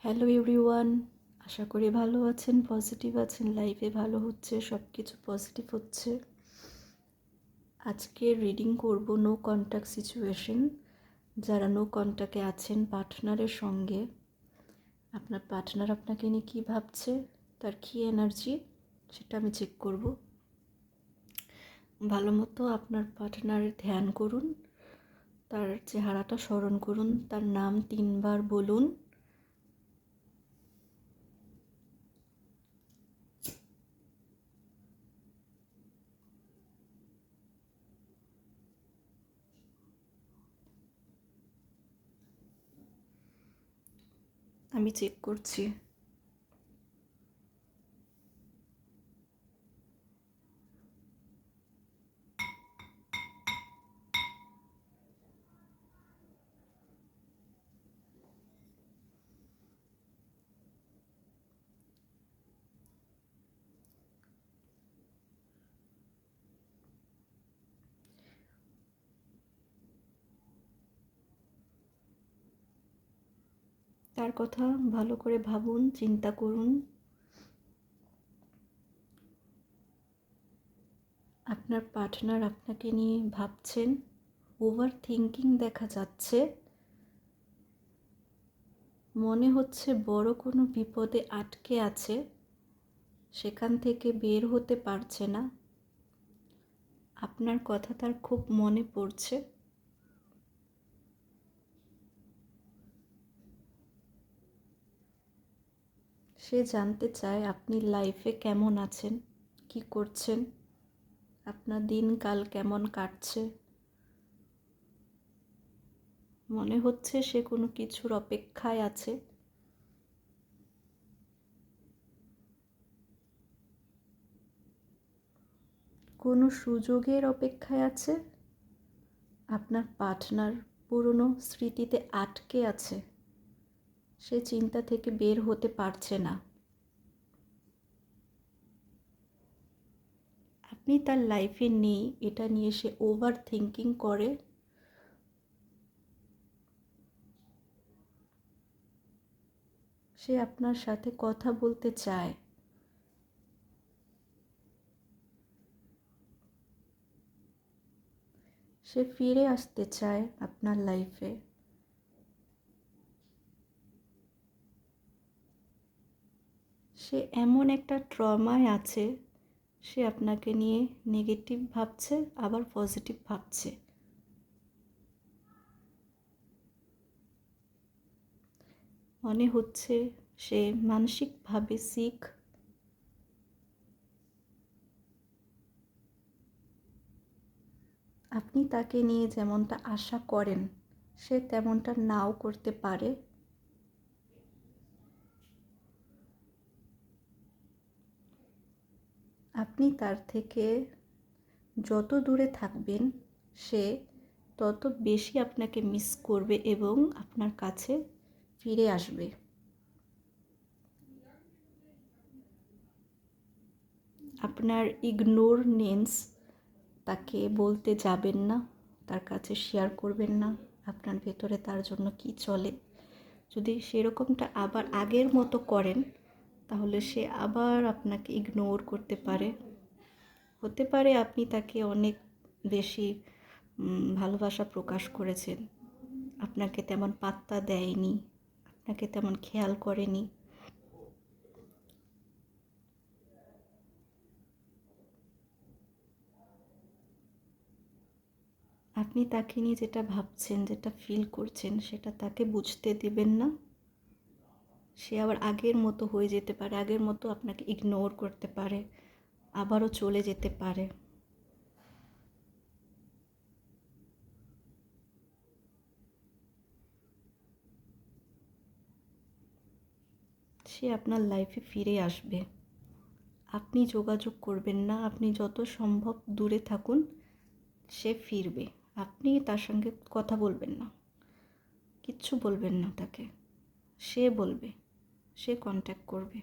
Hello everyone, আশা করি ভালো আছেন, পজিটিভ আছেন, লাইফে ভালো হচ্ছে, সব কিছু পজিটিভ হচ্ছে। আজকে রিডিং করব নো কন্ট্যাক্ট সিচুয়েশন। যারা নো কন্ট্যাক্টে আছেন পার্টনারের সঙ্গে, আপনার পার্টনার আপনাকে নিয়ে কী ভাবছে, তার কী এনার্জি, সেটা আমি চেক করব। ভালো মতো আপনার পার্টনারের ধ্যান করুন, তার চেহারাটা স্মরণ করুন, তার নাম 3 বার বলুন। আমি চেক করছি। তার কথা ভালো করে ভাবুন, চিন্তা করুন। আপনার পার্টনার আপনাকে নিয়ে ভাবছেন, ওভার থিঙ্কিং দেখা যাচ্ছে। মনে হচ্ছে বড় কোনো বিপদে আটকে আছে, সেখান থেকে বের হতে পারছে না। আপনার কথা তার খুব মনে পড়ছে। সে জানতে চায় আপনি লাইফে কেমন আছেন, কি করছেন, আপনার দিনকাল কেমন কাটছে। মনে হচ্ছে সে কোনো কিছুর অপেক্ষায় আছে। কোনো সুযোগের অপেক্ষায় আছে। আপনার পার্টনার পুরনো স্মৃতিতে আটকে আছে, সে চিন্তা থেকে বের হতে পারছে না। আপনি তার লাইফে নেই, এটা নিয়ে সে ওভার থিঙ্কিং করে। সে আপনার সাথে কথা বলতে চায়। সে ফিরে আসতে চায় আপনার লাইফে। সে এমন একটা ট্রমায় আছে, সে আপনাকে নিয়ে নেগেটিভ ভাবছে, আবার পজিটিভ ভাবছে। মনে হচ্ছে সে মানসিকভাবে সিক। আপনি তাকে নিয়ে যেমনটা আশা করেন, সে তেমনটা নাও করতে পারে। আপনি তার থেকে যত দূরে থাকবেন, সে তত বেশি আপনাকে মিস করবে এবং আপনার কাছে ফিরে আসবে। আপনার ইগনোরনেন্স তাকে বলতে যাবেন না, তার কাছে শেয়ার করবেন না আপনার ভেতরে তার জন্য কি চলে। যদি সেরকমটা আবার আগের মতো করেন, তাহলে সে আবার আপনাকে ইগনোর করতে পারে। হতে পারে আপনি তাকে অনেক বেশি ভালোবাসা প্রকাশ করেছেন, আপনাকে তেমন পাত্তা দেয়নি, আপনাকে তেমন খেয়াল করেনি। আপনি তাকে নিয়ে যেটা ভাবছেন, যেটা ফিল করছেন, সেটা তাকে বুঝতে দিবেন না। সে আবার আগের মতো হয়ে যেতে পারে, আগের মতো আপনাকে ইগনোর করতে পারে, আবারও চলে যেতে পারে। সে আপনার লাইফে ফিরে আসবে। আপনি যোগাযোগ করবেন না, আপনি যত সম্ভব দূরে থাকুন, সে ফিরবে। আপনি তার সঙ্গে কথা বলবেন না, কিচ্ছু বলবেন না তাকে, সে বলবে, সে কন্ট্যাক্ট করবে।